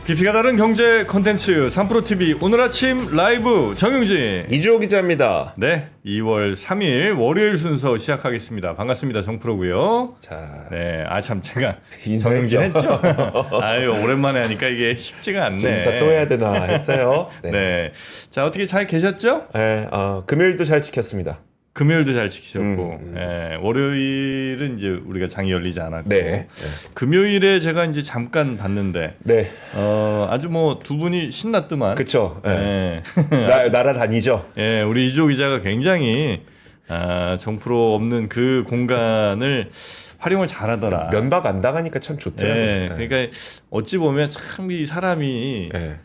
깊이가 다른 경제 콘텐츠 3프로TV 오늘 아침 라이브 정용진 이주호 기자입니다. 네, 2월 3일 월요일 순서 시작하겠습니다. 반갑습니다. 정프로고요. 자, 네, 참 제가 인사했죠? 정용진 했죠? 아유, 오랜만에 하니까 이게 쉽지가 않네. 인사 또 해야 되나 했어요. 네. 자, 어떻게 잘 계셨죠? 네, 금요일도 잘 지켰습니다. 금요일도 잘 지키셨고, 예, 월요일은 이제 우리가 장이 열리지 않았고, 네. 금요일에 제가 이제 잠깐 봤는데, 네, 아주 뭐 두 분이 신났더만. 그쵸. 예. 날아다니죠. 예, 우리 이주호 기자가 굉장히 정프로 없는 그 공간을 활용을 잘하더라. 면박 안 당하니까 참 좋더라고요. 예, 그러니까 어찌 보면 참 이 사람이 네.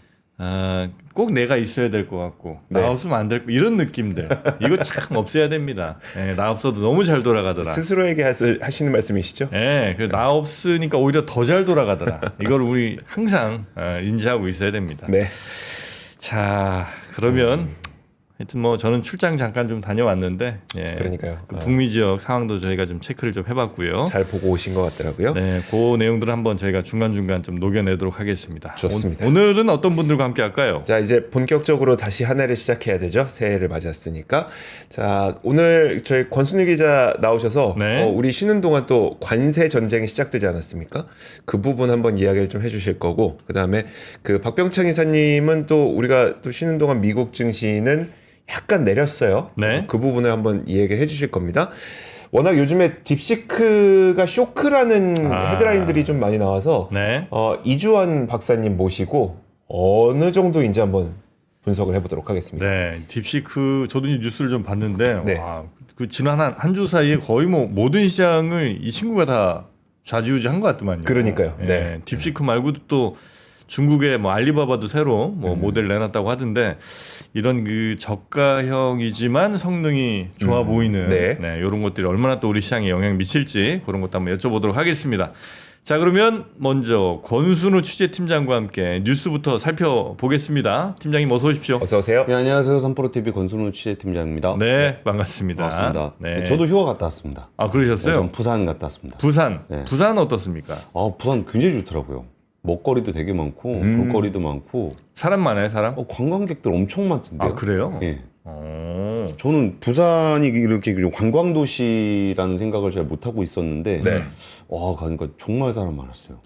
꼭 내가 있어야 될 것 같고 네. 나 없으면 안 될 이런 느낌들 이거 참 없애야 됩니다. 예, 나 없어도 너무 잘 돌아가더라. 스스로에게 하시는 말씀이시죠? 예, 나 없으니까 오히려 더 잘 돌아가더라. 이걸 우리 항상 인지하고 있어야 됩니다. 네. 자, 그러면 하여튼 뭐 저는 출장 잠깐 좀 다녀왔는데, 예, 그러니까요. 그 북미 지역 상황도 저희가 좀 체크를 좀 해봤고요. 잘 보고 오신 것 같더라고요. 네, 그 내용들을 한번 저희가 중간중간 좀 녹여내도록 하겠습니다. 좋습니다. 오늘은 어떤 분들과 함께 할까요? 자, 이제 본격적으로 다시 한 해를 시작해야 되죠. 새해를 맞았으니까. 자, 오늘 저희 권순희 기자 나오셔서 네. 우리 쉬는 동안 또 관세 전쟁이 시작되지 않았습니까? 그 부분 한번 이야기를 좀 해주실 거고, 그 다음에 그 박병창 이사님은 또 우리가 또 쉬는 동안 미국 증시는 약간 내렸어요. 네. 그 부분을 한번 이야기를 해주실 겁니다. 워낙 요즘에 딥시크가 쇼크라는 헤드라인들이 좀 많이 나와서 네. 이주환 박사님 모시고 어느 정도인지 한번 분석을 해보도록 하겠습니다. 네, 딥시크 저도 이 뉴스를 좀 봤는데, 네. 와, 그 지난 한 주 사이에 거의 뭐 모든 시장을 이 친구가 다 좌지우지한 것 같더만요. 그러니까요. 예, 네. 딥시크 말고도 또 중국의 뭐 알리바바도 새로 뭐 모델 내놨다고 하던데 이런 그 저가형이지만 성능이 좋아 보이는 네. 이런 것들이 얼마나 또 우리 시장에 영향 미칠지 그런 것도 한번 여쭤보도록 하겠습니다. 자, 그러면 먼저 권순우 취재팀장과 함께 뉴스부터 살펴보겠습니다. 팀장님 어서 오십시오. 어서 오세요. 네, 안녕하세요. 삼프로TV 권순우 취재팀장입니다. 네, 반갑습니다. 반갑습니다. 네. 저도 휴가 갔다 왔습니다. 아, 그러셨어요? 전 부산 갔다 왔습니다. 부산. 네. 부산은 어떻습니까? 부산 굉장히 좋더라고요. 먹거리도 되게 많고 볼거리도 많고 사람 많아요, 사람? 관광객들 엄청 많던데요. 아, 그래요? 예. 저는 부산이 이렇게 관광 도시라는 생각을 잘 못하고 있었는데 네. 와 가니까 정말 사람 많았어요.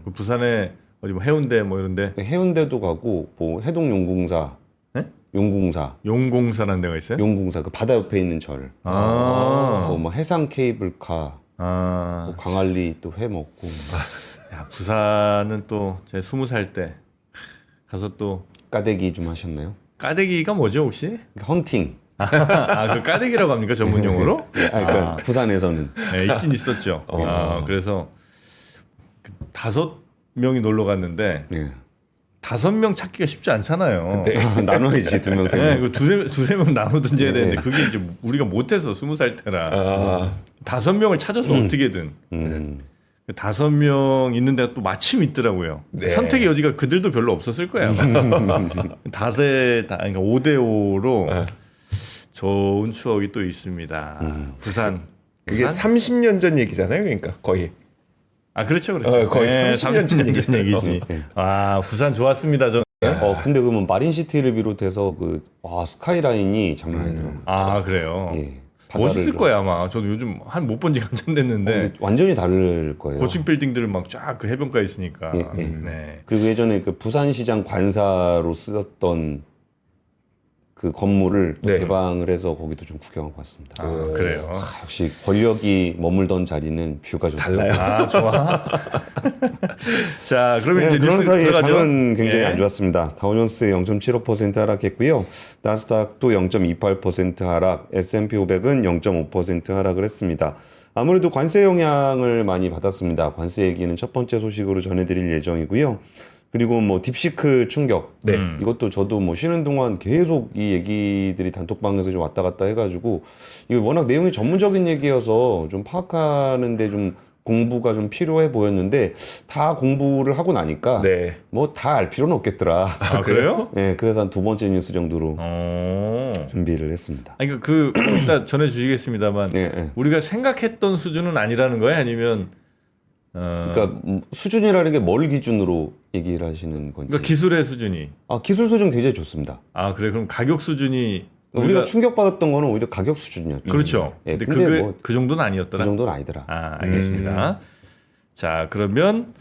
그 부산에 어디 뭐 해운대 뭐 이런데 해운대도 가고 뭐 해동용궁사, 네? 용궁사, 용공사라는 데가 있어요? 용궁사 그 바다 옆에 있는 절, 뭐 해상 케이블카, 뭐 광안리 또 회 먹고. 야, 부산은 또 제 20살 때 가서 또 까대기 좀 하셨나요? 까대기가 뭐죠 혹시? 헌팅. 그 까대기라고 합니까 전문 용어로? 그러니까 부산에서는 네, 있긴 있었죠. 그래서 5명이 놀러 갔는데 예. 5명 찾기가 쉽지 않잖아요. 나눠야지 2명 세 네, 명. 두세 명 나누든지 해야 되는데 네. 그게 이제 우리가 못해서 20살 때라 5명을 찾아서 어떻게든 5명 있는 데가 또 마침 있더라고요. 네. 선택의 여지가 그들도 별로 없었을 거예요. 그러니까 5대5로 좋은 추억이 또 있습니다. 부산. 그게 30년 전 얘기잖아요. 그러니까 거의. 그렇죠, 그렇죠. 거의 30년 전 30년 전 얘기지. 부산 좋았습니다. 저는. 근데 그러면 마린시티를 비롯해서 스카이라인이 장난 아니더라고요. 그래요. 예. 멋있을 바다를 거예요 아마. 저도 요즘 못 본 지가 한참 됐는데 근데 완전히 다를 거예요. 고층 빌딩들을 막 쫙 그 해변가에 있으니까. 예, 예. 네. 그리고 예전에 그 부산시장 관사로 쓰였던 그 건물을 또 네. 개방을 해서 거기도 좀 구경하고 왔습니다. 그래요. 역시 권력이 머물던 자리는 뷰가 좋더라고요. 달라요. 좋아. 자, 그러면 이제 그런 뉴스 사이에 들어가죠. 장은 굉장히 예. 안 좋았습니다. 다우존스 0.75% 하락했고요. 나스닥도 0.28% 하락, S&P 500은 0.5% 하락을 했습니다. 아무래도 관세 영향을 많이 받았습니다. 관세 얘기는 첫 번째 소식으로 전해드릴 예정이고요. 그리고 뭐 딥시크 충격. 네. 이것도 저도 뭐 쉬는 동안 계속 이 얘기들이 단톡방에서 좀 왔다 갔다 해가지고 이게 워낙 내용이 전문적인 얘기여서 좀 파악하는데 좀 공부가 좀 필요해 보였는데 다 공부를 하고 나니까 네. 뭐 다 알 필요는 없겠더라. 그래요? 네, 그래서 한 두 번째 뉴스 정도로 어. 준비를 했습니다. 아니 일단 전해주시겠습니다만 네, 네. 우리가 생각했던 수준은 아니라는 거예요? 아니면 그러니까 수준이라는 게 뭘 기준으로 얘기를 하시는 건지. 그러니까 기술의 수준이. 기술 수준 굉장히 좋습니다. 아 그래 그럼 가격 수준이 우리가 충격받았던 거는 오히려 가격 수준이었죠. 그렇죠. 예, 근데 근데 그게 뭐 그 정도는 아니었더라. 그 정도는 아니더라. 아 알겠습니다. 자 그러면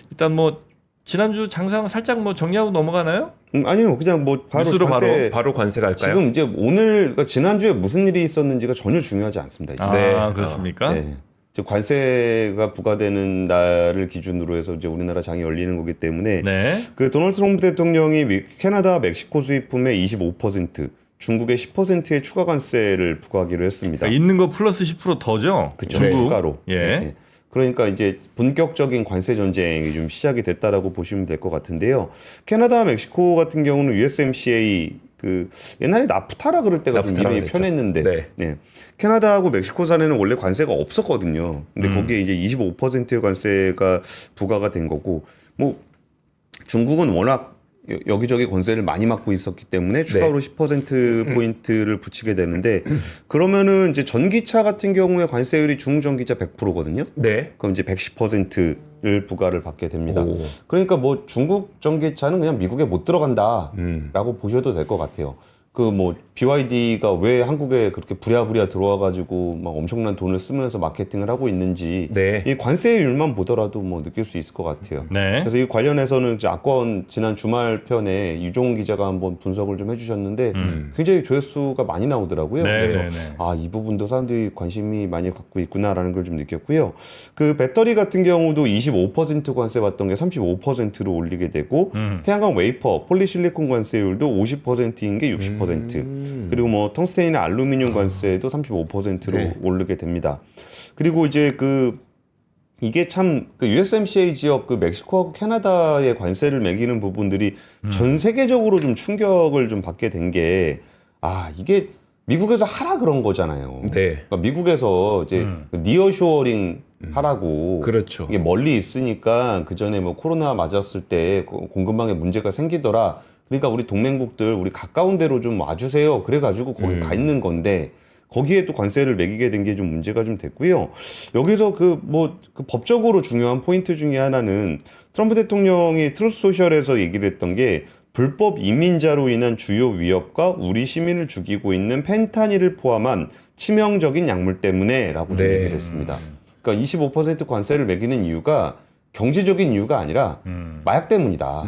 일단 뭐 지난주 장상 살짝 뭐 정리하고 넘어가나요? 아니요, 그냥 뭐 바로 뉴스로 관세, 바로 관세 갈까요? 지금 이제 오늘 그러니까 지난주에 무슨 일이 있었는지가 전혀 중요하지 않습니다. 이제. 아 그렇습니까? 네. 즉 관세가 부과되는 날을 기준으로 해서 이제 우리나라 장이 열리는 거기 때문에 네. 그 도널드 트럼프 대통령이 캐나다, 멕시코 수입품의 25%, 중국의 10%의 추가 관세를 부과하기로 했습니다. 그러니까 있는 거 플러스 10% 더죠. 그쵸, 중국. 추가로. 예. 네. 그러니까 이제 본격적인 관세 전쟁이 좀 시작이 됐다라고 보시면 될 것 같은데요. 캐나다, 멕시코 같은 경우는 USMCA 그 옛날에 나프타라 그럴 때가 좀 나프타라 이름이 그랬죠. 편했는데 네. 네. 캐나다하고 멕시코산에는 원래 관세가 없었거든요. 근데 거기에 이제 25%의 관세가 부과가 된 거고 뭐 중국은 워낙 여기저기 관세를 많이 받고 있었기 때문에 추가로 10%포인트를 붙이게 되는데 그러면은 이제 전기차 같은 경우에 관세율이 중전기차 100%거든요. 네. 그럼 이제 110%를 부과를 받게 됩니다. 오. 그러니까 뭐 중국 전기차는 그냥 미국에 못 들어간다라고 보셔도 될 것 같아요. 그 뭐 BYD가 왜 한국에 그렇게 부랴부랴 들어와 가지고 막 엄청난 돈을 쓰면서 마케팅을 하고 있는지 네. 이 관세율만 보더라도 뭐 느낄 수 있을 것 같아요. 네. 그래서 이 관련해서는 이제 악권 지난 주말 편에 유종훈 기자가 한번 분석을 좀 해주셨는데 굉장히 조회수가 많이 나오더라고요. 네, 그래서 네, 네. 이 부분도 사람들이 관심이 많이 갖고 있구나라는 걸 좀 느꼈고요. 그 배터리 같은 경우도 25% 관세 받던 게 35%로 올리게 되고 태양광 웨이퍼, 폴리실리콘 관세율도 50%인 게 60%. 그리고 뭐 텅스테인이나 알루미늄 관세도 35%로 네. 오르게 됩니다. 그리고 이제 이게 참 그 USMCA 지역 그 멕시코하고 캐나다의 관세를 매기는 부분들이 전 세계적으로 좀 충격을 좀 받게 된 게 이게 미국에서 하라 그런 거잖아요. 네. 그러니까 미국에서 이제 니어쇼어링 하라고 그렇죠. 이게 멀리 있으니까 그 전에 뭐 코로나 맞았을 때 공급망에 문제가 생기더라. 그러니까 우리 동맹국들 우리 가까운 데로 좀 와주세요. 그래가지고 거기 가 있는 건데 거기에 또 관세를 매기게 된 게 좀 문제가 좀 됐고요. 여기서 그 법적으로 중요한 포인트 중에 하나는 트럼프 대통령이 트루스 소셜에서 얘기를 했던 게 불법 이민자로 인한 주요 위협과 우리 시민을 죽이고 있는 펜타닐을 포함한 치명적인 약물 때문에라고 좀 네. 얘기를 했습니다. 그러니까 25% 관세를 매기는 이유가 경제적인 이유가 아니라 마약 때문이다.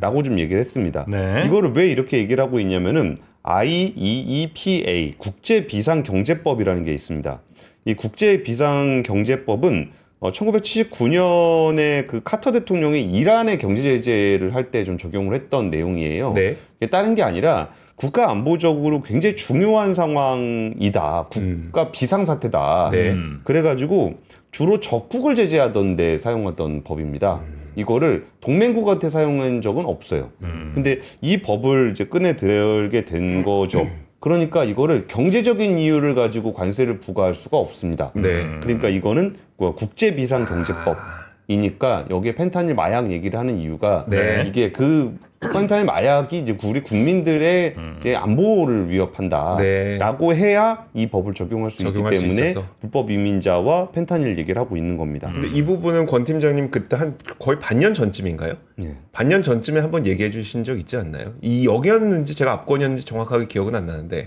라고 좀 얘기를 했습니다. 네. 이거를 왜 이렇게 얘기를 하고 있냐면은 IEEPA 국제비상경제법이라는 게 있습니다. 이 국제비상경제법은 1979년에 그 카터 대통령이 이란의 경제 제재를 할 때 좀 적용을 했던 내용이에요. 네. 이게 다른 게 아니라 국가 안보적으로 굉장히 중요한 상황이다. 국가 비상사태다. 네. 그래가지고 주로 적국을 제재하던 데 사용하던 법입니다. 이거를 동맹국한테 사용한 적은 없어요. 근데 이 법을 이제 꺼내 들게 된 거죠. 그러니까 이거를 경제적인 이유를 가지고 관세를 부과할 수가 없습니다. 네. 그러니까 이거는 국제비상경제법이니까 여기에 펜타닐 마약 얘기를 하는 이유가 네. 이게 그 펜타닐 마약이 이제 우리 국민들의 이제 안보를 위협한다라고 해야 이 법을 적용할 수 있기 적용할 수 때문에 있어서. 불법 이민자와 펜타닐 얘기를 하고 있는 겁니다. 근데 이 부분은 권 팀장님 그때 한 거의 반년 전쯤인가요? 네. 반년 전쯤에 한번 얘기해 주신 적 있지 않나요? 이 여기였는지 제가 압권이었는지 정확하게 기억은 안 나는데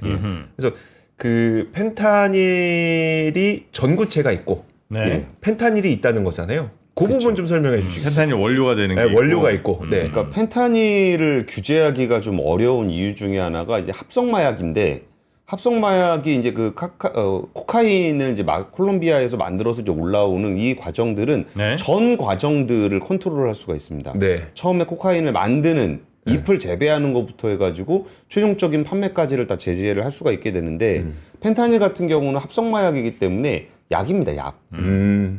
그래서 그 펜타닐이 전구체가 있고 네. 펜타닐이 있다는 거잖아요. 그 부분 좀 설명해 주시겠어요? 펜타닐 원료가 되는 게 네, 원료가 있고. 있고. 네. 그러니까 펜타닐을 규제하기가 좀 어려운 이유 중에 하나가 이제 합성 마약인데 합성 마약이 이제 코카인을 이제 콜롬비아에서 만들어서 이제 올라오는 이 과정들은 네. 전 과정들을 컨트롤할 수가 있습니다. 네. 처음에 코카인을 만드는 잎을 재배하는 것부터 해가지고 최종적인 판매까지를 다 제재를 할 수가 있게 되는데 펜타닐 같은 경우는 합성 마약이기 때문에 약입니다. 약.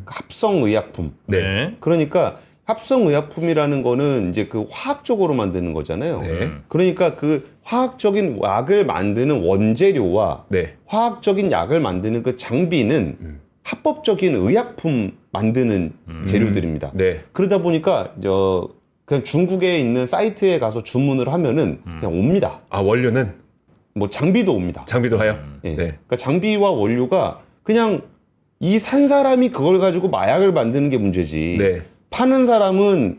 합성 의약품. 네. 그러니까 합성 의약품이라는 거는 이제 그 화학적으로 만드는 거잖아요. 네. 그러니까 그 화학적인 약을 만드는 원재료와 네. 화학적인 약을 만드는 그 장비는 합법적인 의약품 만드는 재료들입니다. 네. 그러다 보니까 그냥 중국에 있는 사이트에 가서 주문을 하면은 그냥 옵니다. 아 원료는 뭐 장비도 옵니다. 장비도 하여. 예. 네. 그러니까 장비와 원료가 그냥 이 산 사람이 그걸 가지고 마약을 만드는 게 문제지. 네. 파는 사람은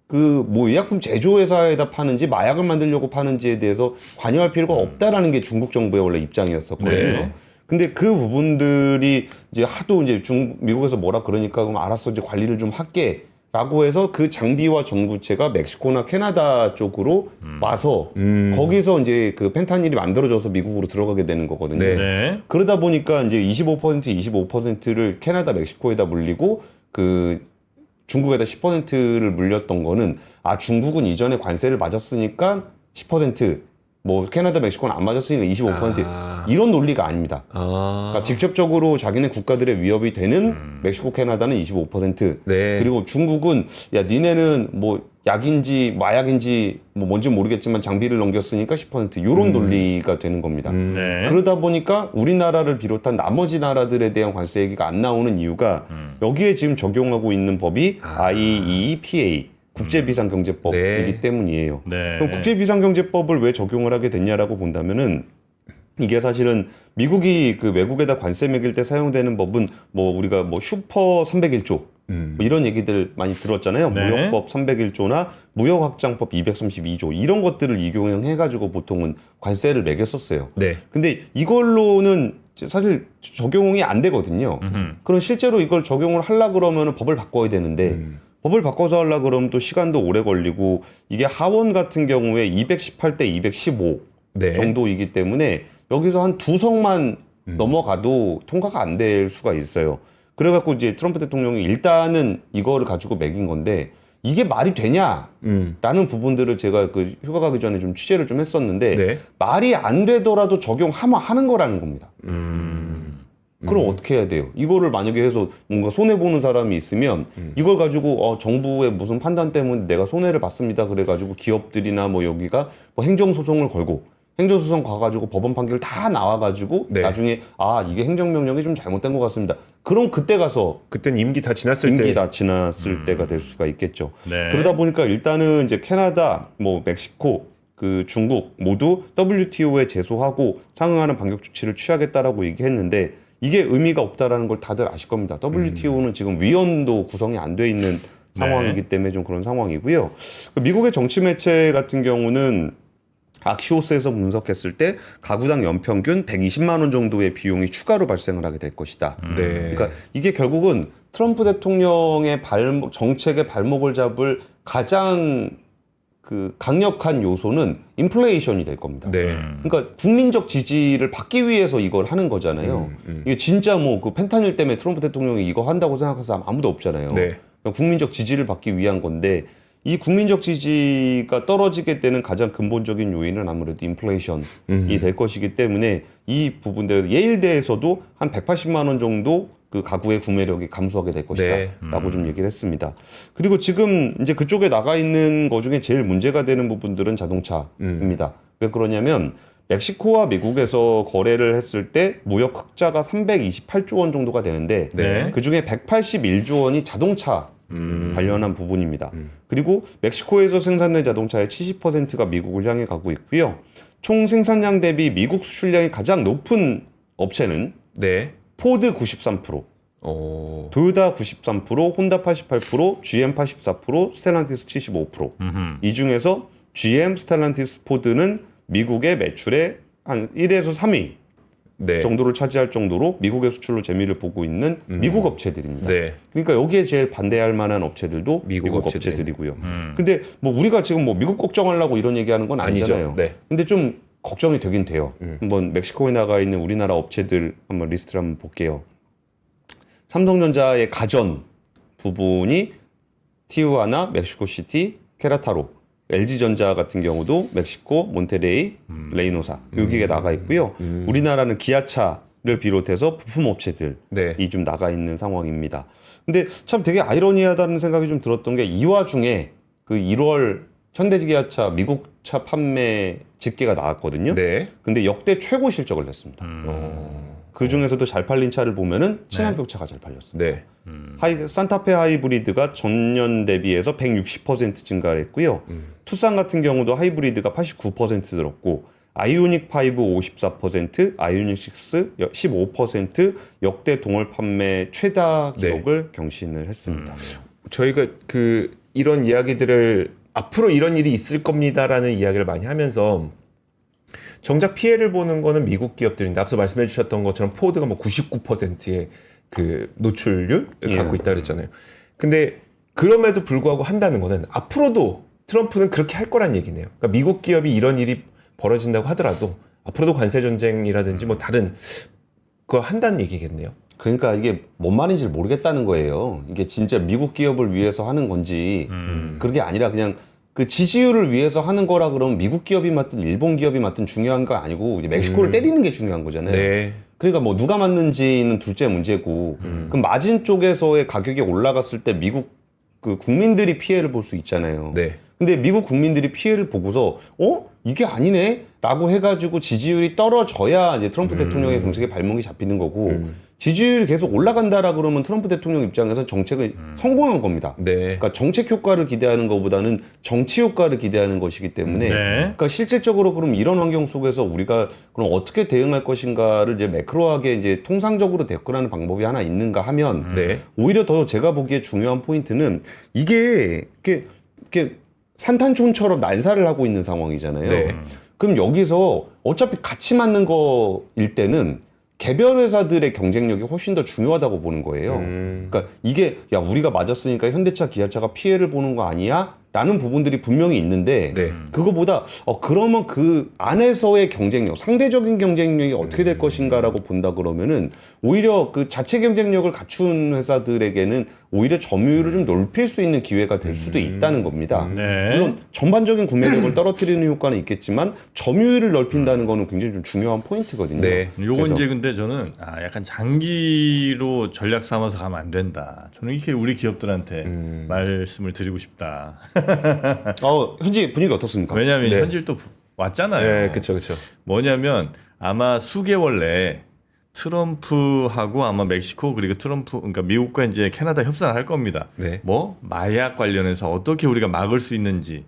그 뭐 의약품 제조회사에다 파는지 마약을 만들려고 파는지에 대해서 관여할 필요가 없다라는 게 중국 정부의 원래 입장이었었거든요. 네. 근데 그 부분들이 이제 하도 이제 미국에서 뭐라 그러니까 그럼 알았어 이제 관리를 좀 할게라고 해서 그 장비와 전구체가 멕시코나 캐나다 쪽으로 와서 거기서 이제 그 펜타닐이 만들어져서 미국으로 들어가게 되는 거거든요. 네. 네. 그러다 보니까 이제 25%를 캐나다, 멕시코에다 물리고 그 중국에다 10%를 물렸던 거는 아 중국은 이전에 관세를 맞았으니까 10%뭐 캐나다, 멕시코는 안 맞았으니까 25% 이런 논리가 아닙니다. 그러니까 직접적으로 자기네 국가들의 위협이 되는 멕시코, 캐나다는 25%. 네. 그리고 중국은 야 니네는 뭐 약인지 마약인지 뭐 뭔지 모르겠지만 장비를 넘겼으니까 10% 이런 논리가 되는 겁니다. 네. 그러다 보니까 우리나라를 비롯한 나머지 나라들에 대한 관세 얘기가 안 나오는 이유가 여기에 지금 적용하고 있는 법이 IEEPA 국제비상경제법이기 네. 때문이에요. 네. 그럼 국제비상경제법을 왜 적용을 하게 됐냐라고 본다면은 이게 사실은 미국이 그 외국에다 관세 매길 때 사용되는 법은 뭐 우리가 뭐 슈퍼 301조 뭐 이런 얘기들 많이 들었잖아요. 네. 무역법 301조나 무역확장법 232조 이런 것들을 이용해가지고 보통은 관세를 매겼었어요. 네. 근데 이걸로는 사실 적용이 안 되거든요. 그럼 실제로 이걸 적용을 하려고 그러면 법을 바꿔야 되는데 법을 바꿔서 하려고 그러면 또 시간도 오래 걸리고 이게 하원 같은 경우에 218대 215 네. 정도이기 때문에 여기서 한 두 성만 넘어가도 통과가 안 될 수가 있어요. 그래갖고 이제 트럼프 대통령이 일단은 이거를 가지고 매긴 건데 이게 말이 되냐라는 부분들을 제가 그 휴가 가기 전에 좀 취재를 좀 했었는데 네. 말이 안 되더라도 적용하면 하는 거라는 겁니다. 그럼 어떻게 해야 돼요? 이거를 만약에 해서 뭔가 손해 보는 사람이 있으면 이걸 가지고 정부의 무슨 판단 때문에 내가 손해를 봤습니다. 그래가지고 기업들이나 뭐 여기가 뭐 행정소송을 걸고 행정소송 가가지고 법원 판결 다 나와가지고 네. 나중에 아 이게 행정명령이 좀 잘못된 것 같습니다. 그럼 그때 가서 그땐 임기 다 지났을 때. 임기 다 지났을 때가 될 수가 있겠죠. 네. 그러다 보니까 일단은 이제 캐나다, 뭐 멕시코, 그 중국 모두 WTO에 제소하고 상응하는 반격 조치를 취하겠다라고 얘기했는데 이게 의미가 없다라는 걸 다들 아실 겁니다. WTO는 지금 위원도 구성이 안 돼 있는 상황이기 때문에 좀 그런 상황이고요. 미국의 정치 매체 같은 경우는 악시오스에서 분석했을 때 가구당 연평균 120만 원 정도의 비용이 추가로 발생을 하게 될 것이다. 네. 그러니까 이게 결국은 트럼프 대통령의 정책의 발목을 잡을 가장 그 강력한 요소는 인플레이션이 될 겁니다. 네. 그러니까 국민적 지지를 받기 위해서 이걸 하는 거잖아요. 이게 진짜 뭐 그 펜타닐 때문에 트럼프 대통령이 이거 한다고 생각하는 사람 아무도 없잖아요. 네. 그러니까 국민적 지지를 받기 위한 건데 이 국민적 지지가 떨어지게 되는 가장 근본적인 요인은 아무래도 인플레이션이 될 것이기 때문에 이 부분들 예일대에서도 한 180만 원 정도 그 가구의 구매력이 감소하게 될 것이다 네. 라고 좀 얘기를 했습니다. 그리고 지금 이제 그쪽에 나가 있는 것 중에 제일 문제가 되는 부분들은 자동차입니다. 왜 그러냐면 멕시코와 미국에서 거래를 했을 때 무역 흑자가 328조 원 정도가 되는데 네. 그중에 181조 원이 자동차 관련한 부분입니다. 그리고 멕시코에서 생산된 자동차의 70%가 미국을 향해 가고 있고요. 총 생산량 대비 미국 수출량이 가장 높은 업체는 네. 포드 93%, 오. 도요타 93%, 혼다 88%, GM 84%, 스텔란티스 75%. 이 중에서 GM, 스텔란티스, 포드는 미국의 매출의 한 1에서 3위 네. 정도를 차지할 정도로 미국의 수출로 재미를 보고 있는 미국 업체들입니다. 네. 그러니까 여기에 제일 반대할 만한 업체들도 미국 미국 업체들이. 업체들이고요. 근데 뭐 우리가 지금 뭐 미국 걱정하려고 이런 얘기하는 건 아니잖아요. 아니죠. 네. 근데 좀 걱정이 되긴 돼요. 한번 멕시코에 나가 있는 우리나라 업체들 한번 리스트를 한번 볼게요. 삼성전자의 가전 부분이 티후아나, 멕시코시티, 케라타로, LG전자 같은 경우도 멕시코, 몬테레이, 레이노사 여기에 나가 있고요. 우리나라는 기아차를 비롯해서 부품 업체들이 네. 좀 나가 있는 상황입니다. 근데 참 되게 아이러니하다는 생각이 좀 들었던 게 이 와중에 그 1월 현대기아차 미국 차 판매 집계가 나왔거든요. 네. 근데 역대 최고 실적을 냈습니다. 그 중에서도 잘 팔린 차를 보면은 친환경 차가 잘 팔렸습니다. 네. 산타페 하이브리드가 전년 대비해서 160% 증가했고요. 투싼 같은 경우도 하이브리드가 89% 늘었고 아이오닉 5 54%, 아이오닉 6 15% 역대 동월 판매 최다 기록을 경신을 했습니다. 저희가 이런 이야기들을 앞으로 이런 일이 있을 겁니다라는 이야기를 많이 하면서 정작 피해를 보는 거는 미국 기업들인데 앞서 말씀해 주셨던 것처럼 포드가 뭐 99%의 그 노출률을 갖고 있다 그랬잖아요. 근데 그럼에도 불구하고 한다는 거는 앞으로도 트럼프는 그렇게 할 거란 얘기네요. 그러니까 미국 기업이 이런 일이 벌어진다고 하더라도 앞으로도 관세 전쟁이라든지 뭐 다른 걸 한다는 얘기겠네요. 그러니까 이게 뭔 말인지 모르겠다는 거예요. 이게 진짜 미국 기업을 위해서 하는 건지 그게 아니라 그냥 그 지지율을 위해서 하는 거라 그러면 미국 기업이 맞든 일본 기업이 맞든 중요한 거 아니고 이제 멕시코를 때리는 게 중요한 거잖아요. 네. 그러니까 뭐 누가 맞는지는 둘째 문제고 그럼 마진 쪽에서의 가격이 올라갔을 때 미국 그 국민들이 피해를 볼 수 있잖아요. 네. 근데 미국 국민들이 피해를 보고서 이게 아니네 라고 해가지고 지지율이 떨어져야 이제 트럼프 대통령의 정책에 발목이 잡히는 거고 지지율이 계속 올라간다라 그러면 트럼프 대통령 입장에서 정책을 성공한 겁니다. 네. 그러니까 정책 효과를 기대하는 것보다는 정치 효과를 기대하는 것이기 때문에 네. 그러니까 실질적으로 그럼 이런 환경 속에서 우리가 그럼 어떻게 대응할 것인가를 이제 매크로하게 이제 통상적으로 접근하는 방법이 하나 있는가 하면 네. 오히려 더 제가 보기에 중요한 포인트는 이게 이렇게 산탄촌처럼 난사를 하고 있는 상황이잖아요. 네. 그럼 여기서 어차피 같이 맞는 거일 때는 개별 회사들의 경쟁력이 훨씬 더 중요하다고 보는 거예요. 그러니까 이게 야 우리가 맞았으니까 현대차, 기아차가 피해를 보는 거 아니야? 라는 부분들이 분명히 있는데 네. 그거보다 그러면 그 안에서의 경쟁력, 상대적인 경쟁력이 어떻게 될 것인가라고 본다 그러면은 오히려 그 자체 경쟁력을 갖춘 회사들에게는 오히려 점유율을 좀 높일 수 있는 기회가 될 수도 있다는 겁니다. 네. 물론 전반적인 구매력을 떨어뜨리는 효과는 있겠지만 점유율을 넓힌다는 거는 굉장히 좀 중요한 포인트거든요. 네. 요건 그래서 이제 근데 저는 약간 장기로 전략 삼아서 가면 안 된다. 저는 이렇게 우리 기업들한테 말씀을 드리고 싶다. 현재 분위기 어떻습니까? 왜냐하면 네. 현질 또 왔잖아요. 네, 그렇죠, 그렇죠. 뭐냐면 아마 수개월 내에 트럼프하고 아마 멕시코 그리고 그러니까 미국과 이제 캐나다 협상을 할 겁니다. 네. 뭐 마약 관련해서 어떻게 우리가 막을 수 있는지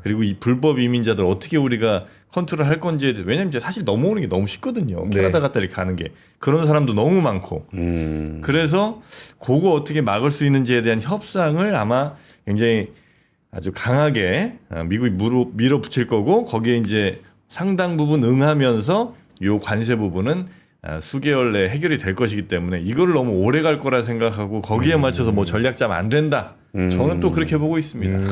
그리고 이 불법 이민자들 어떻게 우리가 컨트롤 할 건지에 대해서 왜냐면 이제 사실 넘어오는 게 너무 쉽거든요. 네. 캐나다 갔다 이렇게 가는 게 그런 사람도 너무 많고 그래서 그거 어떻게 막을 수 있는지에 대한 협상을 아마 굉장히 아주 강하게 미국이 밀어붙일 거고 거기에 이제 상당 부분 응하면서 요 관세 부분은 수개월 내에 해결이 될 것이기 때문에 이거를 너무 오래 갈 거라 생각하고 거기에 맞춰서 뭐 전략 짜면 안 된다. 저는 또 그렇게 보고 있습니다.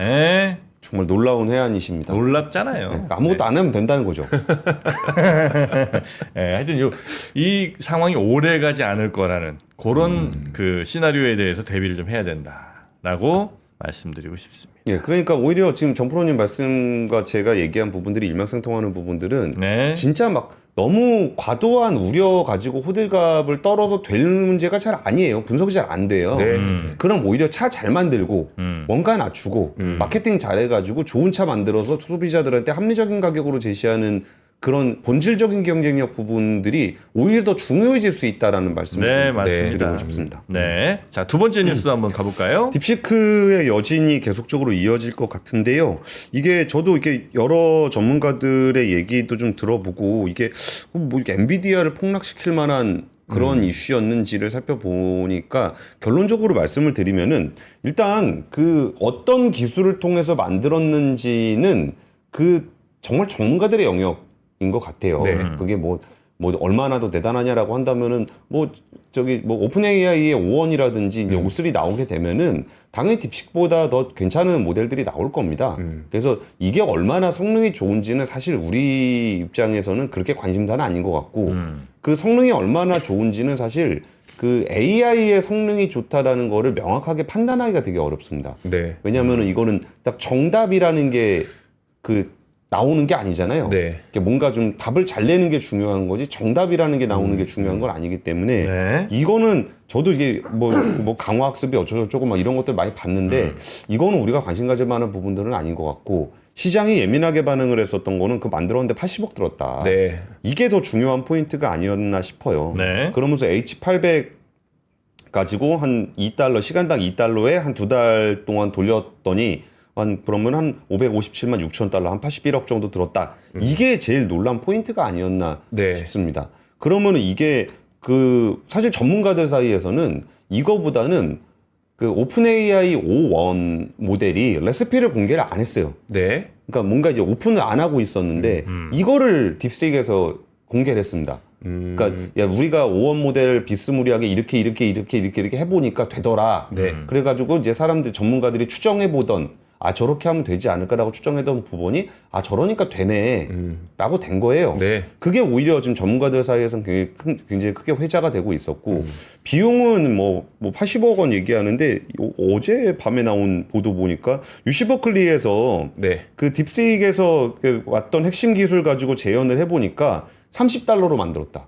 에? 정말 놀라운 해안이십니다. 놀랍잖아요. 그러니까 아무것도 안 하면 된다는 거죠. 하여튼 이 상황이 오래 가지 않을 거라는 그런 그 시나리오에 대해서 대비를 좀 해야 된다라고 말씀드리고 싶습니다. 예, 그러니까 오히려 지금 정 프로님 말씀과 제가 얘기한 부분들이 일맥상통하는 부분들은 네. 진짜 막 너무 과도한 우려 가지고 호들갑을 떨어서 될 문제가 잘 아니에요. 분석이 잘 안 돼요. 네. 그럼 오히려 차 잘 만들고 원가 낮추고 마케팅 잘해가지고 좋은 차 만들어서 소비자들한테 합리적인 가격으로 제시하는 그런 본질적인 경쟁력 부분들이 오히려 더 중요해질 수 있다라는 말씀을 네, 맞습니다. 드리고 싶습니다. 네. 자, 두 번째 뉴스도 한번 가볼까요? 딥시크의 여진이 계속적으로 이어질 것 같은데요. 이게 저도 이게 여러 전문가들의 얘기도 좀 들어보고 이게 뭐 엔비디아를 폭락시킬 만한 그런 이슈였는지를 살펴보니까 결론적으로 말씀을 드리면은 일단 그 어떤 기술을 통해서 만들었는지는 그 정말 전문가들의 영역인 것 같아요. 네. 그게 뭐 얼마나 더 대단하냐라고 한다면은 뭐 오픈 AI의 O1이라든지 이제 O3 나오게 되면은 당연히 딥시크보다 더 괜찮은 모델들이 나올 겁니다. 그래서 이게 얼마나 성능이 좋은지는 사실 우리 입장에서는 그렇게 관심사는 아닌 것 같고 그 성능이 얼마나 좋은지는 사실 그 AI의 성능이 좋다라는 거를 명확하게 판단하기가 되게 어렵습니다. 네. 왜냐하면은 이거는 딱 정답이라는 게 나오는 게 아니잖아요. 네. 뭔가 좀 답을 잘 내는 게 중요한 거지 정답이라는 게 나오는 게 중요한 건 아니기 때문에 네. 이거는 저도 이게 뭐 강화학습이 어쩌고저쩌고 막 이런 것들 많이 봤는데 이거는 우리가 관심 가질 만한 부분들은 아닌 것 같고 시장이 예민하게 반응을 했었던 거는 그 만들었는데 80억 들었다. 네. 이게 더 중요한 포인트가 아니었나 싶어요. 네. 그러면서 H800 가지고 한 $2 시간당 $2에 한 2달 동안 돌렸더니 그러면 한 557만 6천 달러, 한 81억 정도 들었다. 이게 제일 놀란 포인트가 아니었나 네. 싶습니다. 그러면은 이게 그 사실 전문가들 사이에서는 이거보다는 그 오픈 AI 5.1 모델이 레시피를 공개를 안 했어요. 네. 그러니까 뭔가 이제 오픈을 안 하고 있었는데 이거를 딥스테이크에서 공개를 했습니다. 그러니까 야 우리가 5원 모델 비스무리하게 이렇게 해보니까 되더라. 네. 그래가지고 이제 사람들 전문가들이 추정해 보던 아 저렇게 하면 되지 않을까라고 추정했던 부분이 아 저러니까 되네라고 된 거예요. 네. 그게 오히려 지금 전문가들 사이에서는 굉장히 크게 회자가 되고 있었고 비용은 뭐 80억 원 얘기하는데 어제 밤에 나온 보도 보니까 유시 버클리에서 네. 그 딥시익에서 그 왔던 핵심 기술 가지고 재현을 해보니까 $30로 만들었다.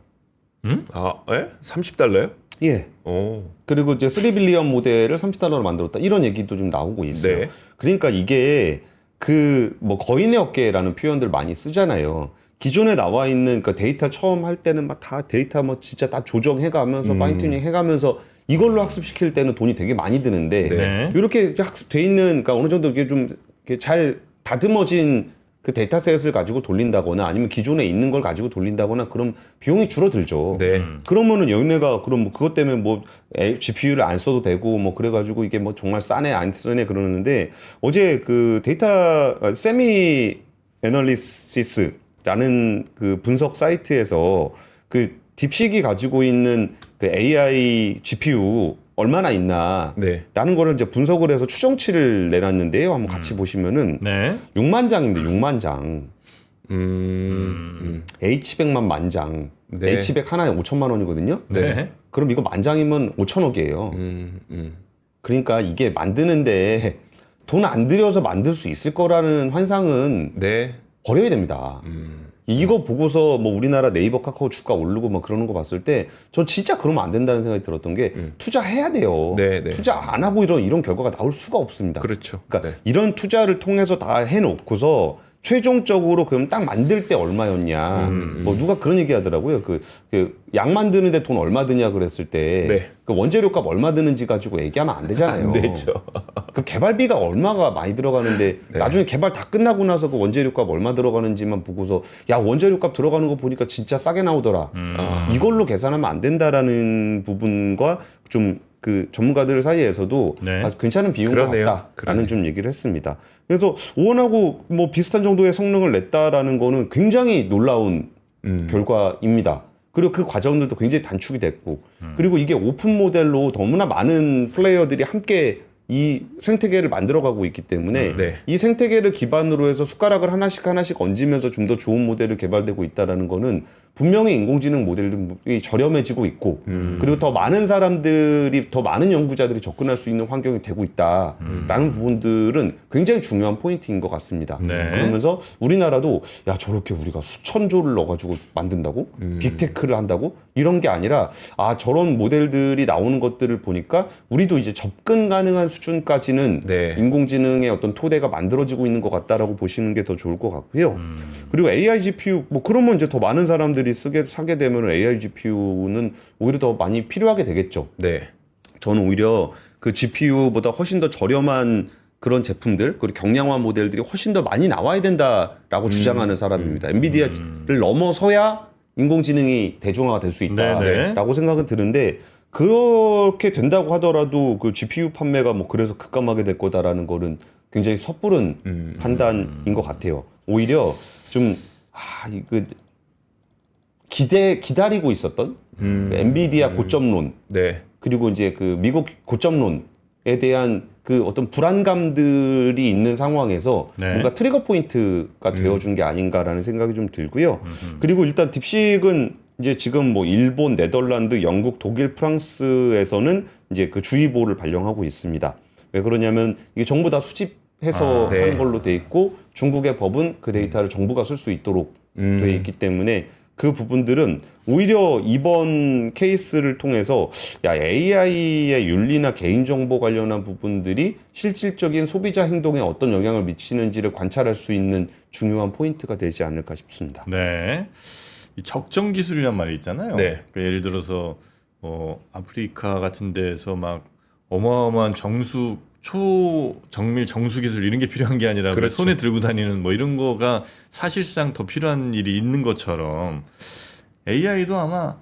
아, 예? 30달러요? 예. 오. 그리고 이제 3빌리언 모델을 $30로 만들었다. 이런 얘기도 좀 나오고 있어요. 네. 그러니까 이게 그 뭐 거인의 어깨라는 표현들 많이 쓰잖아요. 기존에 나와 있는 그 데이터 처음 할 때는 막 다 데이터 뭐 진짜 다 조정해가면서 파인튜닝 해가면서 이걸로 학습시킬 때는 돈이 되게 많이 드는데 네. 이렇게 이제 학습돼 있는 그러니까 어느 정도 이게 좀 이렇게 잘 다듬어진 그 데이터셋을 가지고 돌린다거나 아니면 기존에 있는 걸 가지고 돌린다거나 그럼 비용이 줄어들죠. 네. 그러면은 얘네가 그럼 뭐 그것 때문에 뭐 GPU를 안 써도 되고 뭐 그래가지고 이게 뭐 정말 싸네 안 쓰네 그러는데 어제 그 데이터 세미 애널리시스라는 그 분석 사이트에서 그 딥식이 가지고 있는 그 AI GPU 얼마나 있나 네. 라는 거를 이제 분석을 해서 추정치를 내놨는데요. 한번 같이 보시면은 네. 6만 장인데 6만 장. 음. H100만 만장. 네. H100 하나에 5천만 원이거든요. 네. 그럼 이거 만장이면 5천억이에요. 그러니까 이게 만드는데 돈 안 들여서 만들 수 있을 거라는 환상은 네. 버려야 됩니다. 이거 보고서 뭐 우리나라 네이버 카카오 주가 오르고 뭐 그러는 거 봤을 때 저 진짜 그러면 안 된다는 생각이 들었던 게 투자해야 돼요. 네, 네. 투자 안 하고 이런 결과가 나올 수가 없습니다. 그렇죠. 그러니까 네. 이런 투자를 통해서 다 해놓고서 최종적으로 그럼 딱 만들 때 얼마였냐. 뭐 누가 그런 얘기 하더라고요. 그 약 만드는데 돈 얼마 드냐 그랬을 때 네. 그 원재료값 얼마 드는지 가지고 얘기하면 안 되잖아요. 안 되죠. 그 개발비가 얼마가 많이 들어가는데 네. 나중에 개발 다 끝나고 나서 그 원재료값 얼마 들어가는지만 보고서 야 원재료값 들어가는 거 보니까 진짜 싸게 나오더라. 이걸로 계산하면 안 된다라는 부분과 좀 그 전문가들 사이에서도 네. 아, 괜찮은 비용인 것 그러네요. 같다라는 그러네요. 좀 얘기를 했습니다. 그래서 오원하고 뭐 비슷한 정도의 성능을 냈다라는 거는 굉장히 놀라운 결과입니다. 그리고 그 과정들도 굉장히 단축이 됐고 그리고 이게 오픈 모델로 너무나 많은 플레이어들이 함께 이 생태계를 만들어가고 있기 때문에 네. 이 생태계를 기반으로 해서 숟가락을 하나씩 얹으면서 좀 더 좋은 모델을 개발되고 있다라는 거는 분명히 인공지능 모델들이 저렴해지고 있고 그리고 더 많은 사람들이 더 많은 연구자들이 접근할 수 있는 환경이 되고 있다라는 부분들은 굉장히 중요한 포인트인 것 같습니다. 네. 그러면서 우리나라도 야 저렇게 우리가 수천 조를 넣어가지고 만든다고 빅테크를 한다고 이런 게 아니라 아 저런 모델들이 나오는 것들을 보니까 우리도 이제 접근 가능한 수준까지는 네. 인공지능의 어떤 토대가 만들어지고 있는 것 같다라고 보시는 게 더 좋을 것 같고요. 그리고 AI GPU 뭐 그러면 이제 더 많은 사람들이 사게 되면 AI GPU는 오히려 더 많이 필요하게 되겠죠. 네. 저는 오히려 그 GPU보다 훨씬 더 저렴한 그런 제품들 그리고 경량화 모델들이 훨씬 더 많이 나와야 된다라고 주장하는 사람입니다. 엔비디아를 넘어서야 인공지능이 대중화가 될 수 네네. 있다라고 생각은 드는데 그렇게 된다고 하더라도 그 GPU 판매가 뭐 그래서 급감하게 될 거다라는 거는 굉장히 섣부른 판단인 것 같아요. 오히려 좀 그 기다리고 있었던 그 엔비디아 고점론 네. 그리고 이제 그 미국 고점론에 대한 그 어떤 불안감들이 있는 상황에서 네. 뭔가 트리거 포인트가 되어준 게 아닌가라는 생각이 좀 들고요. 그리고 일단 딥식은 이제 지금 뭐 일본, 네덜란드, 영국, 독일, 프랑스에서는 이제 그 주의보를 발령하고 있습니다. 왜 그러냐면 이게 전부 다 수집해서 네. 하는 걸로 돼 있고 중국의 법은 그 데이터를 정부가 쓸 수 있도록 돼 있기 때문에 그 부분들은 오히려 이번 케이스를 통해서 야 AI의 윤리나 개인정보 관련한 부분들이 실질적인 소비자 행동에 어떤 영향을 미치는지를 관찰할 수 있는 중요한 포인트가 되지 않을까 싶습니다. 네. 이 적정 기술이란 말이 있잖아요. 네. 그러니까 예를 들어서 아프리카 같은 데서 막 어마어마한 정수 초정밀 정수 기술 이런 게 필요한 게 아니라 그렇죠. 손에 들고 다니는 뭐 이런 거가 사실상 더 필요한 일이 있는 것처럼 AI도 아마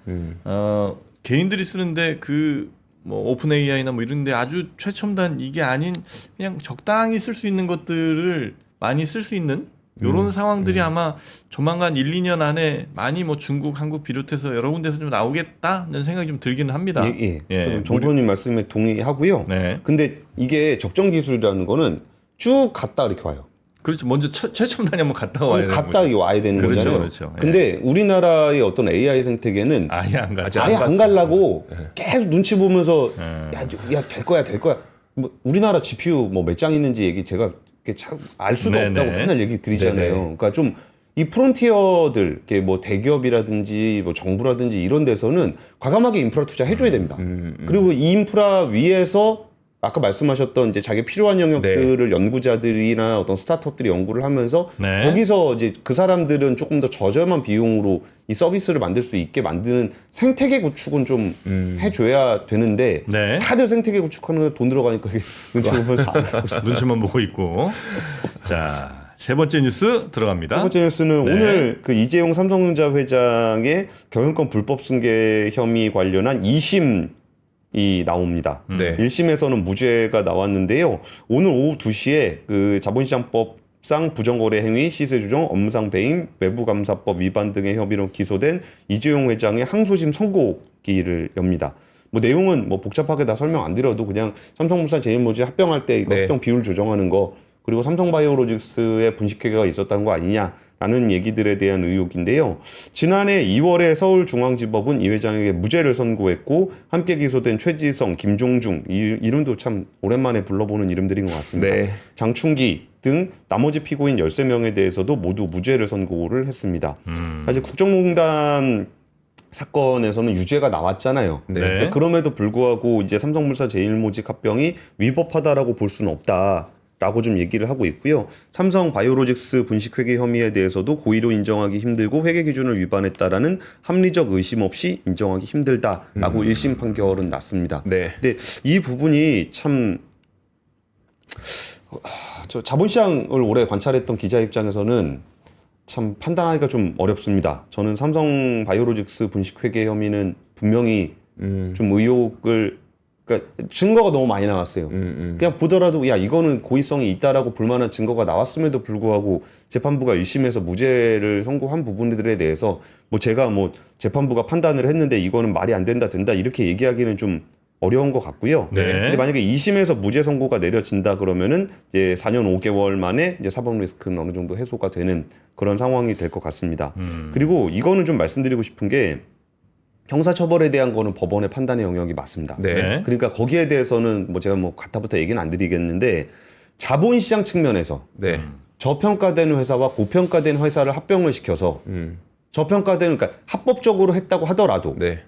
개인들이 쓰는데 그 뭐 오픈 AI나 뭐 이런데 아주 최첨단 이게 아닌 그냥 적당히 쓸 수 있는 것들을 많이 쓸 수 있는 이런 상황들이 아마 조만간 1, 2년 안에 많이 뭐 중국, 한국 비롯해서 여러 군데서 좀 나오겠다는 생각이 좀 들기는 합니다. 예. 정보님 말씀에 동의하고요. 네. 근데 이게 적정 기술이라는 거는 쭉 갔다 이렇게 와요. 그렇죠. 먼저 최첨단이 한번 갔다가 와야 되는 갔다 거죠. 와야 되는 그렇죠, 거잖아요. 그렇죠. 예. 근데 우리나라의 어떤 AI 생태계는 아예 안 가죠. 아예 안 가려고 계속 눈치 보면서 예. 야 될 거야. 뭐 우리나라 GPU 뭐 몇 장 있는지 얘기 제가 이렇게 참 알 수도 네네. 없다고 맨날 얘기 드리잖아요. 네네. 그러니까 좀 이 프론티어들, 이렇게 뭐 대기업이라든지 뭐 정부라든지 이런 데서는 과감하게 인프라 투자 해줘야 됩니다. 그리고 이 인프라 위에서 아까 말씀하셨던 이제 자기 필요한 영역들을 연구자들이나 어떤 스타트업들이 연구를 하면서 네. 거기서 이제 그 사람들은 조금 더 저렴한 비용으로 이 서비스를 만들 수 있게 만드는 생태계 구축은 좀 해줘야 되는데 네. 다들 생태계 구축하는 돈 들어가니까 이게 눈치 보면서 안 하고 있어요. 눈치만 보고 있고. 자, 세 번째 뉴스 들어갑니다. 첫 번째 뉴스는 네. 오늘 그 이재용 삼성전자 회장의 경영권 불법 승계 혐의 관련한 2심이 나옵니다. 네. 1심에서는 무죄가 나왔는데요. 오늘 오후 2시에 그 자본시장법상 부정거래 행위, 시세 조정, 업무상 배임, 외부감사법 위반 등의 혐의로 기소된 이재용 회장의 항소심 선고기를 엽니다. 뭐 내용은 뭐 복잡하게 다 설명 안 드려도 그냥 삼성물산 제일모직 합병할 때 이거 네. 합병 비율 조정하는 거 그리고 삼성바이오로직스의 분식회계가 있었다는 거 아니냐라는 얘기들에 대한 의혹인데요. 지난해 2월에 서울중앙지법은 이 회장에게 무죄를 선고했고 함께 기소된 최지성, 김종중 이름도 참 오랜만에 불러보는 이름들인 것 같습니다. 네. 장충기 등 나머지 피고인 13명에 대해서도 모두 무죄를 선고를 했습니다. 사실 국정농단 사건에서는 유죄가 나왔잖아요. 네. 근데 그럼에도 불구하고 이제 삼성물산 제일모직 합병이 위법하다라고 볼 수는 없다라고 좀 얘기를 하고 있고요. 삼성 바이오로직스 분식회계 혐의에 대해서도 고의로 인정하기 힘들고 회계 기준을 위반했다라는 합리적 의심 없이 인정하기 힘들다라고 1심 판결은 났습니다. 네. 근데 이 부분이 참 저 자본시장을 오래 관찰했던 기자 입장에서는 참 판단하기가 좀 어렵습니다. 저는 삼성 바이오로직스 분식회계 혐의는 분명히 좀 의혹을 그러니까 증거가 너무 많이 나왔어요. 그냥 보더라도 야 이거는 고의성이 있다라고 볼만한 증거가 나왔음에도 불구하고 재판부가 1심에서 무죄를 선고한 부분들에 대해서 뭐 제가 뭐 재판부가 판단을 했는데 이거는 말이 안 된다 이렇게 얘기하기는 좀 어려운 것 같고요. 네. 근데 만약에 2심에서 무죄 선고가 내려진다 그러면은 이제 4년 5개월 만에 이제 사법 리스크는 어느 정도 해소가 되는 그런 상황이 될 것 같습니다. 그리고 이거는 좀 말씀드리고 싶은 게 형사처벌에 대한 거는 법원의 판단의 영역이 맞습니다. 네. 네. 그러니까 거기에 대해서는 뭐 제가 뭐 가타부터 얘기는 안 드리겠는데 자본시장 측면에서 네. 저평가되는 회사와 고평가된 회사를 합병을 시켜서 저평가되는 그러니까 합법적으로 했다고 하더라도 네.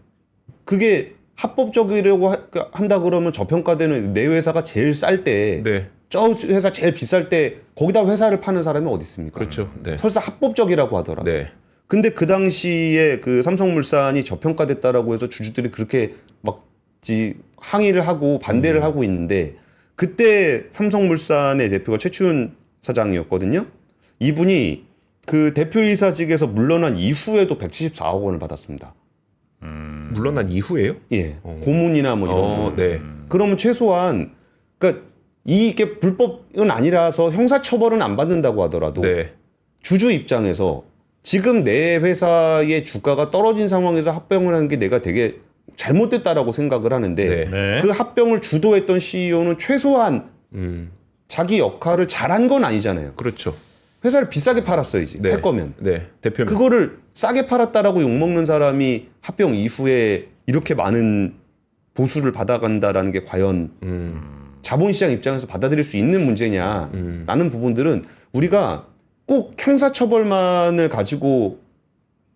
그게 합법적이라고 한다 그러면 저평가되는 내 회사가 제일 쌀 때 네. 저 회사 제일 비쌀 때 거기다 회사를 파는 사람이 어디 있습니까? 그렇죠. 네. 설사 합법적이라고 하더라도. 네. 근데 그 당시에 그 삼성물산이 저평가됐다라고 해서 주주들이 그렇게 막 항의를 하고 반대를 하고 있는데 그때 삼성물산의 대표가 최춘 사장이었거든요. 이분이 그 대표이사직에서 물러난 이후에도 174억 원을 받았습니다. 물러난 이후에요? 예. 고문이나 뭐 이런 거. 네. 그러면 최소한 그러니까 이게 불법은 아니라서 형사처벌은 안 받는다고 하더라도 네. 주주 입장에서 지금 내 회사의 주가가 떨어진 상황에서 합병을 하는 게 내가 되게 잘못됐다라고 생각을 하는데 네. 네. 그 합병을 주도했던 CEO는 최소한 자기 역할을 잘한 건 아니잖아요. 그렇죠. 회사를 비싸게 팔았어야지 네. 할 거면. 네. 대표님. 그거를 싸게 팔았다라고 욕먹는 사람이 합병 이후에 이렇게 많은 보수를 받아간다라는 게 과연 자본시장 입장에서 받아들일 수 있는 문제냐라는 부분들은 우리가 꼭 형사처벌만을 가지고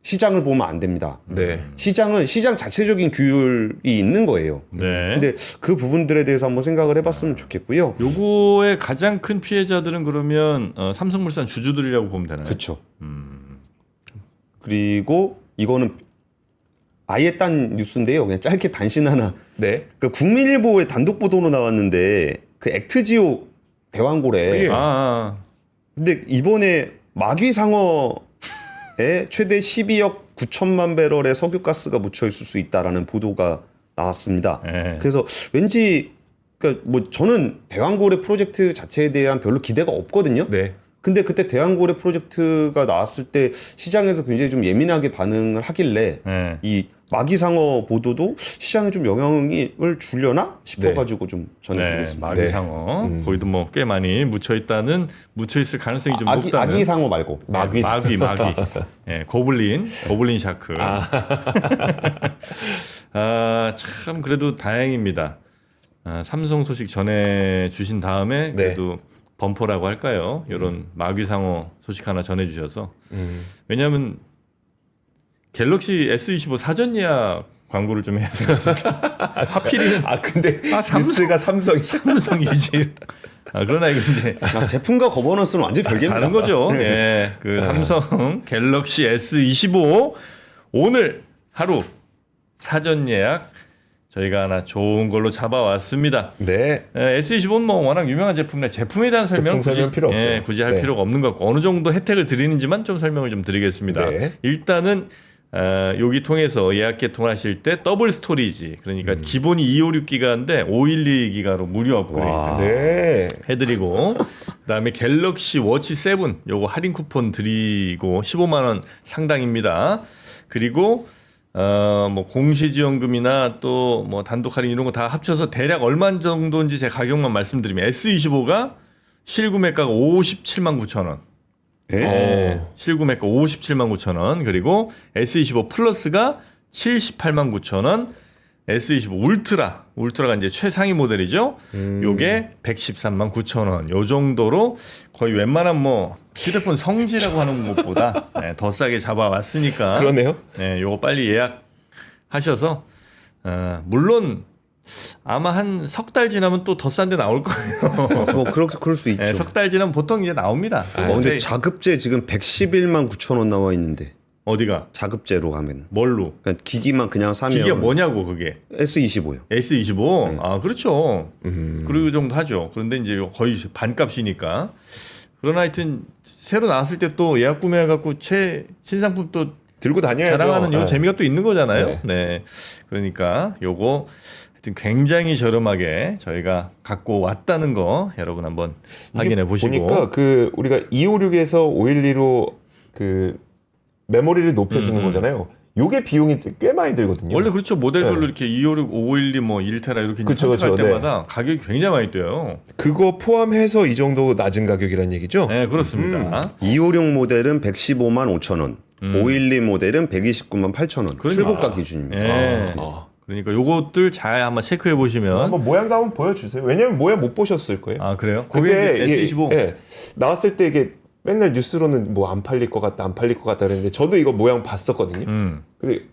시장을 보면 안 됩니다. 네. 시장은 시장 자체적인 규율이 있는 거예요. 네. 근데 그 부분들에 대해서 한번 생각을 해봤으면 좋겠고요. 요거의 가장 큰 피해자들은 그러면 삼성물산 주주들이라고 보면 되나요? 그렇죠. 그리고 이거는 아예 딴 뉴스인데요. 그냥 짧게 단신 하나. 네. 그 국민일보의 단독 보도로 나왔는데 그 액트지오 대왕고래. 예. 근데 이번에 마귀상어에 최대 12억 9천만 배럴의 석유가스가 묻혀 있을 수 있다라는 보도가 나왔습니다. 예. 그래서 왠지 그러니까 뭐 저는 대왕고래 프로젝트 자체에 대한 별로 기대가 없거든요. 네. 근데 그때 대왕고래 프로젝트가 나왔을 때 시장에서 굉장히 좀 예민하게 반응을 하길래 예. 이 마귀상어 보도도 시장에 좀 영향을 주려나 싶어가지고 좀 전해드리겠습니다. 마귀상어 거기도 뭐 꽤 많이 묻혀 있을 가능성이 좀 높다는. 아기상어 말고 마귀. 예, 고블린 샤크. 참 그래도 다행입니다. 삼성 소식 전해 주신 다음에 그래도 범퍼라고 할까요? 이런 마귀상어 소식 하나 전해 주셔서. 왜냐하면 갤럭시 S25 사전 예약 광고를 좀 해야 될 것 같은데. 하필이면 근데 뉴스가 삼성이지. 그러나 이거 이제 제품과 거버넌스는 완전 히 별개입니다. 다른 거죠. 예, 그 삼성 갤럭시 S25 오늘 하루 사전 예약 저희가 하나 좋은 걸로 잡아왔습니다. 네. S25는 뭐 워낙 유명한 제품이라 제품에 대한 설명 필요 없어요. 굳이 할 네. 필요가 없는 것 같고 어느 정도 혜택을 드리는지만 좀 설명을 좀 드리겠습니다. 네. 일단은 여기 통해서 예약 개통을 하실 때 더블 스토리지 그러니까 기본이 256기가인데 512기가로 무료 업그레이드 네. 해드리고 그다음에 갤럭시 워치 7 요거 할인 쿠폰 드리고 15만 원 상당입니다. 그리고 뭐 공시지원금이나 또 뭐 단독 할인 이런 거 다 합쳐서 대략 얼마 정도인지 제 가격만 말씀드리면 S25가 실구매가가 57만 9천 원. 실구매가 57만 9천 원. 그리고 S25 플러스가 78만 9천 원. S25 울트라가 이제 최상위 모델이죠. 요게 113만 9천 원. 요 정도로 거의 웬만한 뭐 휴대폰 성지라고 하는 것보다 더 싸게 잡아왔으니까. 그러네요. 네, 요거 빨리 예약하셔서 물론 아마 한 석 달 지나면 또 더 싼 데 나올 거예요. 뭐 그럴 수 있죠. 네, 석 달 지나면 보통 이제 나옵니다. 근데 자급제 지금 111만 9천 원 나와 있는데 어디가? 자급제로 가면 뭘로? 그러니까 기기만 그냥 사면 기계가 뭐냐고 그게? S25요. S25? 아 그렇죠. 그 정도 하죠. 그런데 이제 거의 반값이니까. 그러나 하여튼 새로 나왔을 때 또 예약 구매해갖고 신상품 또 들고 다녀야죠. 자랑하는 요 재미가 또 있는 거잖아요. 네. 네. 그러니까 요거 하여튼 굉장히 저렴하게 저희가 갖고 왔다는 거 여러분 한번 확인해 보시고. 보니까 그 우리가 256에서 512로 그 메모리를 높여주는 거잖아요. 요게 비용이 꽤 많이 들거든요. 원래 그렇죠. 모델별로 네. 이렇게 256, 512, 뭐 1테라 이렇게 그쵸, 선택할 그쵸, 때마다 가격이 굉장히 많이 뛰어요. 그거 포함해서 이 정도 낮은 가격이란 얘기죠? 네, 그렇습니다. 256 모델은 115만 5천 원, 512 모델은 129만 8천 원. 그러니까. 출고가 기준입니다. 네. 그러니까 요것들 잘 한번 체크해 보시면. 한번 모양도 한번 보여주세요. 왜냐면 모양 못 보셨을 거예요. 아 그래요? 그게 그게 S25. 예, 나왔을 때 이게 맨날 뉴스로는 뭐 안 팔릴 것 같다, 안 팔릴 것 같다 그랬는데 저도 이거 모양 봤었거든요. 근데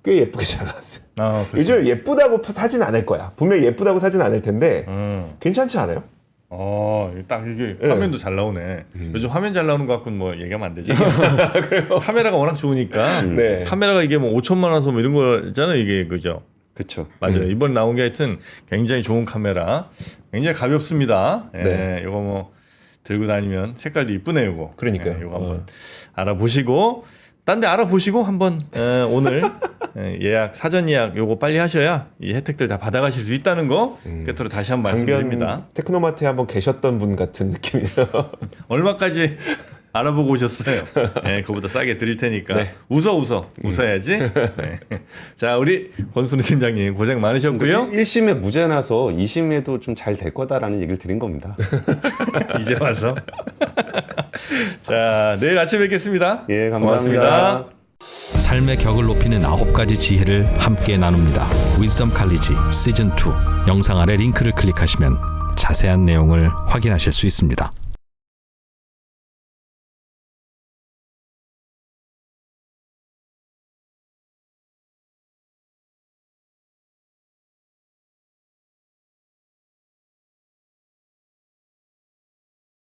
꽤 예쁘게 잘 나왔어요. 아, 요즘 예쁘다고 사진 않을 거야. 분명히 예쁘다고 사진 않을 텐데 괜찮지 않아요? 딱 이게 화면도 잘 나오네. 요즘 화면 잘 나오는 것 갖고는 뭐 얘기하면 안 되지. 카메라가 워낙 좋으니까. 네. 카메라가 이게 뭐 5천만 원 뭐 이런 거잖아요. 이게 그죠? 그렇죠. 맞아요. 이번 나온 게 하여튼 굉장히 좋은 카메라. 굉장히 가볍습니다. 예, 네. 이거 뭐 들고 다니면 색깔도 이쁘네요. 이거. 그러니까요. 이거 한번 알아보시고. 딴 데 알아보시고 한번 오늘 예약 사전 예약 요거 빨리 하셔야 이 혜택들 다 받아가실 수 있다는 거 끝으로 다시 한번 말씀드립니다. 강변 테크노마트에 한번 계셨던 분 같은 느낌이에요. 얼마까지 알아보고 오셨어요? 네, 그거보다 싸게 드릴 테니까 네. 웃어야지. 네. 자, 우리 권순희 팀장님 고생 많으셨고요. 1심에 무죄 나서 2심에도 좀 잘 될 거다라는 얘기를 드린 겁니다. 이제 와서. 자, 내일 아침에 뵙겠습니다. 예, 감사합니다. 고맙습니다. 삶의 격을 높이는 9가지 지혜를 함께 나눕니다. 위즈덤 칼리지 시즌 2 영상 아래 링크를 클릭하시면 자세한 내용을 확인하실 수 있습니다.